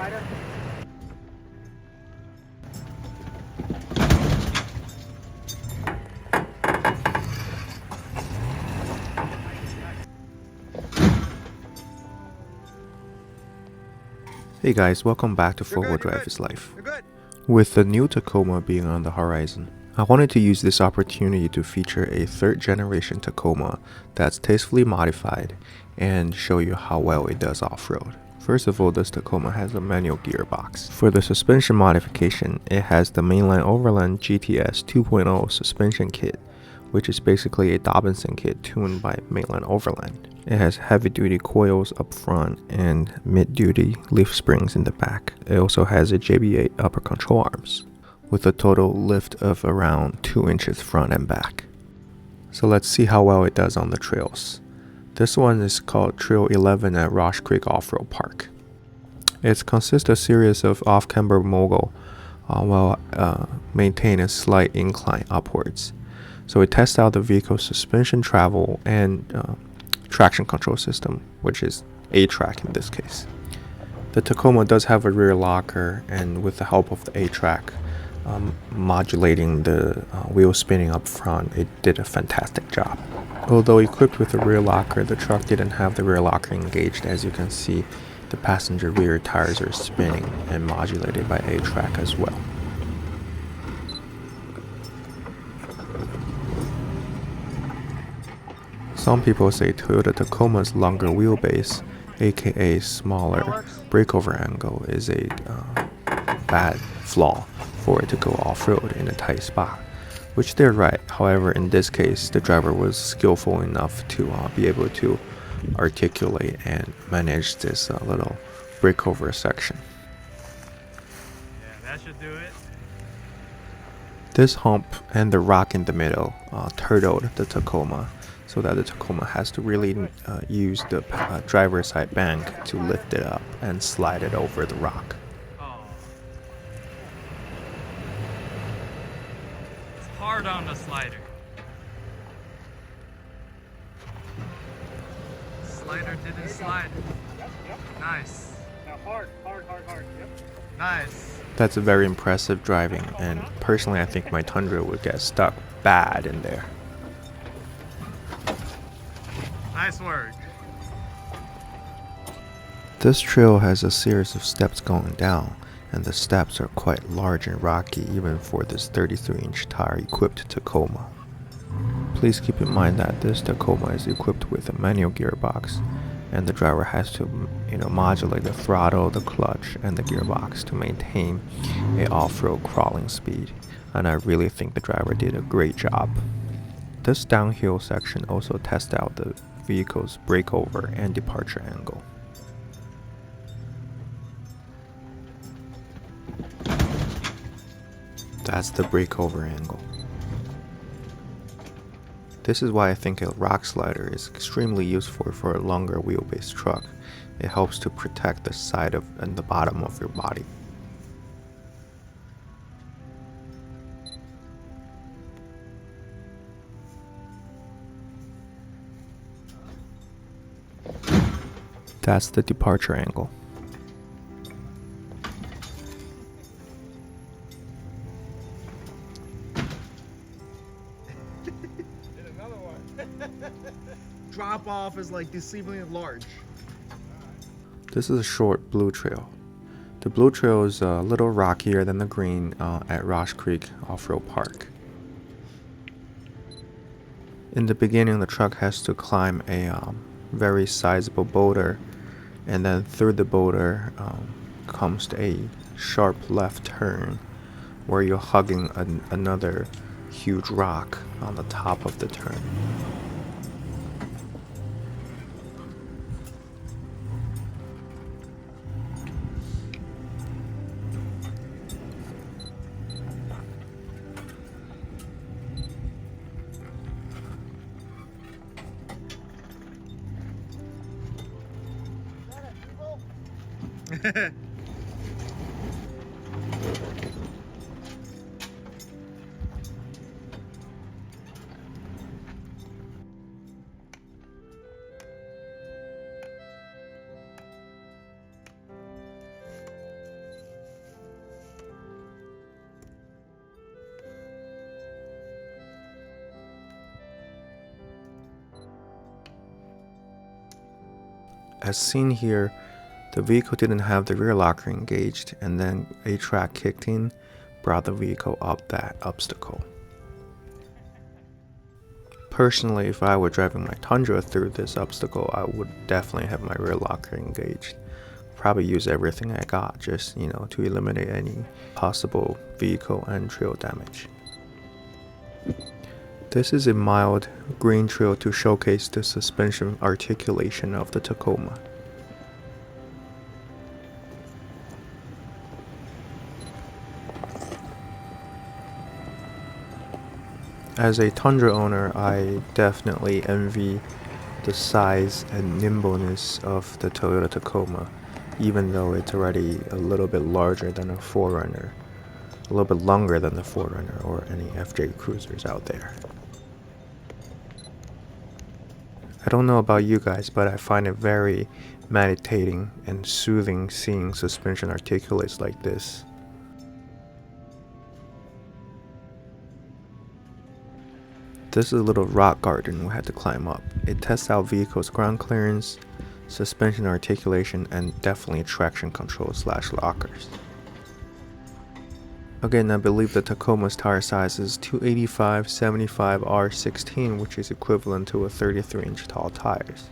slider. Hey guys, welcome back to Four-Wheel Drive is Life. With the new Tacoma being on the horizon, I wanted to use this opportunity to feature a third generation Tacoma that's tastefully modified and show you how well it does off-road. First of all, this Tacoma has a manual gearbox. For the suspension modification, it has the mainline Overland GTS 2.0 suspension kit, which is basically a Dobinson kit tuned by mainline Overland. It has heavy-duty coils up front and mid-duty leaf springs in the back. It also has a JB8 upper control arms, with a total lift of around 2 inches front and back. So let's see how well it does on the trails. This one is called Trail 11 at Rosh Creek Off-Road Park. It consists of a series of off-camber mogul while maintain a slight incline upwards. So we test out the vehicle's suspension travel and traction control system, which is atrac in this case. The Tacoma does have a rear locker, and with the help of the atrac modulating the wheel spinning up front, it did a fantastic job. Although equipped with a rear locker, the truck didn't have the rear locker engaged. As you can see, the passenger rear tires are spinning and modulated by atrac as well. Some people say Toyota Tacoma's longer wheelbase, aka smaller breakover angle, is a bad flaw for it to go off-road in a tight spot, which they're right. However, in this case, the driver was skillful enough to be able to articulate and manage this little breakover section. Yeah, that should do it. This hump and the rock in the middle turtled the Tacoma, so that the Tacoma has to really use the driver's side bank to lift it up and slide it over the rock. Oh. It's hard on the slider. Slider didn't slide. Nice. Now hard. Yep. Nice. That's very impressive driving, and personally I think my Tundra would get stuck bad in there. Nice work. This trail has a series of steps going down, and the steps are quite large and rocky even for this 33-inch tire equipped Tacoma. Please keep in mind that this Tacoma is equipped with a manual gearbox, and the driver has to modulate the throttle, the clutch, and the gearbox to maintain a off-road crawling speed, and I really think the driver did a great job. This downhill section also tests out the vehicle's breakover and departure angle. That's the breakover angle. This is why I think a rock slider is extremely useful for a longer wheelbase truck. It helps to protect the side and the bottom of your body. That's the departure angle. Did another one. Drop off is like deceivingly large. This is a short blue trail. The blue trail is a little rockier than the green at Rosh Creek Off-Road Park. In the beginning, the truck has to climb a very sizable boulder, and then through the boulder comes a sharp left turn where you're hugging another huge rock on the top of the turn. as seen here, the vehicle didn't have the rear locker engaged, and then atrac kicked in, brought the vehicle up that obstacle. Personally, if I were driving my Tundra through this obstacle, I would definitely have my rear locker engaged. Probably use everything I got just, to eliminate any possible vehicle and trail damage. This is a mild green trail to showcase the suspension articulation of the Tacoma. As a Tundra owner, I definitely envy the size and nimbleness of the Toyota Tacoma, even though it's already a little bit larger than a 4Runner, a little bit longer than the 4Runner or any FJ Cruisers out there. I don't know about you guys, but I find it very meditating and soothing seeing suspension articulates like this. This is a little rock garden we had to climb up. It tests out vehicle's ground clearance, suspension articulation, and definitely traction control / lockers. Again, I believe the Tacoma's tire size is 285/75 R16, which is equivalent to a 33-inch tall tires.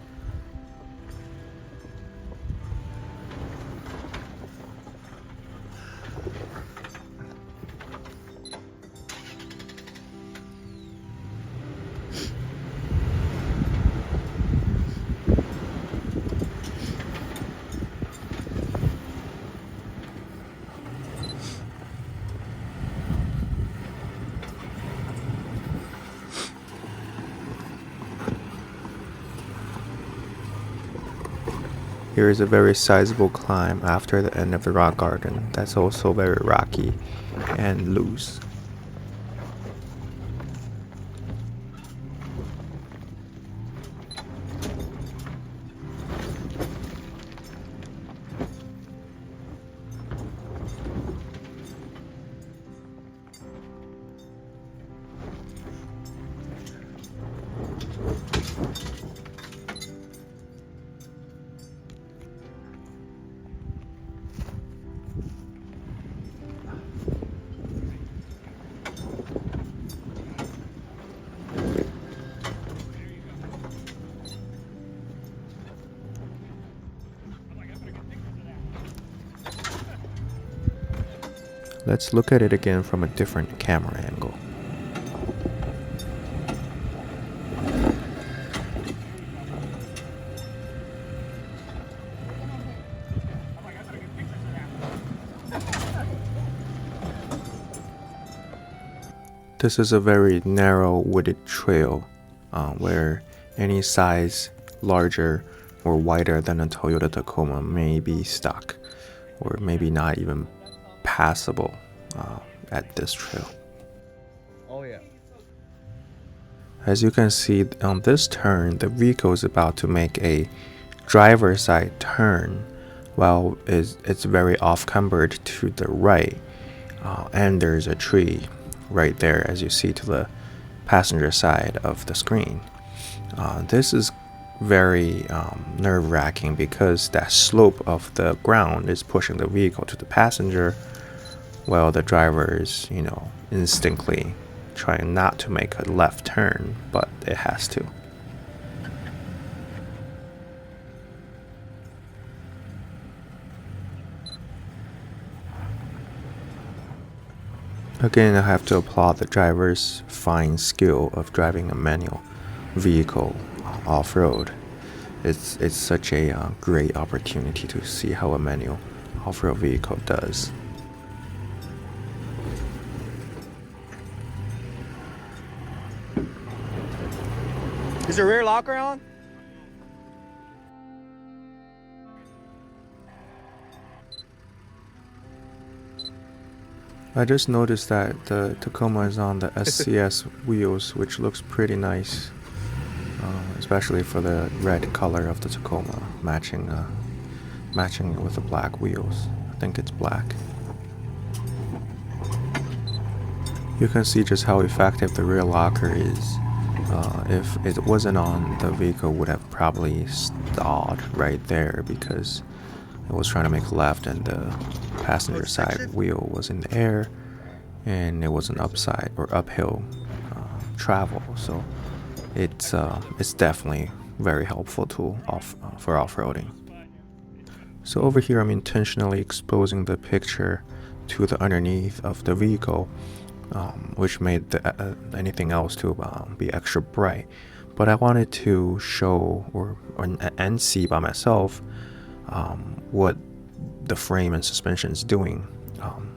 Here is a very sizable climb after the end of the rock garden that's also very rocky and loose. Let's look at it again from a different camera angle. This is a very narrow wooded trail where any size larger or wider than a Toyota Tacoma may be stuck or maybe not even passable at this trail. Oh yeah. As you can see on this turn, the vehicle is about to make a driver's side turn while it's very off-cambered to the right, and there's a tree right there as you see to the passenger side of the screen. This is very nerve-wracking because that slope of the ground is pushing the vehicle to the passenger while the driver is, instinctively trying not to make a left turn, but it has to. Again, I have to applaud the driver's fine skill of driving a manual vehicle off-road. It's such a great opportunity to see how a manual off-road vehicle does. Is the rear locker on? I just noticed that the Tacoma is on the SCS wheels, which looks pretty nice, especially for the red color of the Tacoma, matching it with the black wheels. I think it's black. You can see just how effective the rear locker is If it wasn't on, the vehicle would have probably stalled right there because it was trying to make a left and the passenger side wheel was in the air and it was an upside or uphill travel. So it's definitely very helpful tool for off-roading. So over here I'm intentionally exposing the picture to the underneath of the vehicle, which made anything else to be extra bright. But I wanted to show and see by myself what the frame and suspension is doing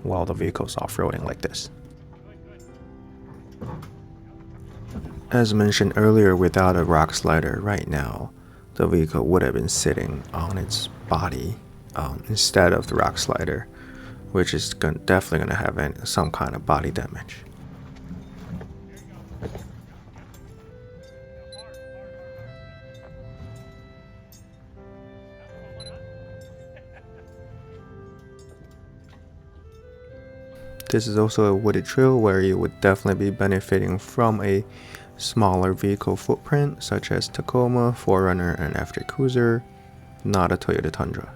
while the vehicle is off-roading like this. As mentioned earlier, without a rock slider right now, the vehicle would have been sitting on its body instead of the rock slider, which is definitely going to have some kind of body damage. This is also a wooded trail where you would definitely be benefiting from a smaller vehicle footprint such as Tacoma, 4Runner, and After Cruiser, not a Toyota Tundra.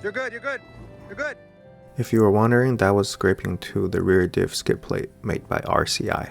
You're good, you're good, you're good. If you were wondering, that was scraping to the rear diff skid plate made by RCI.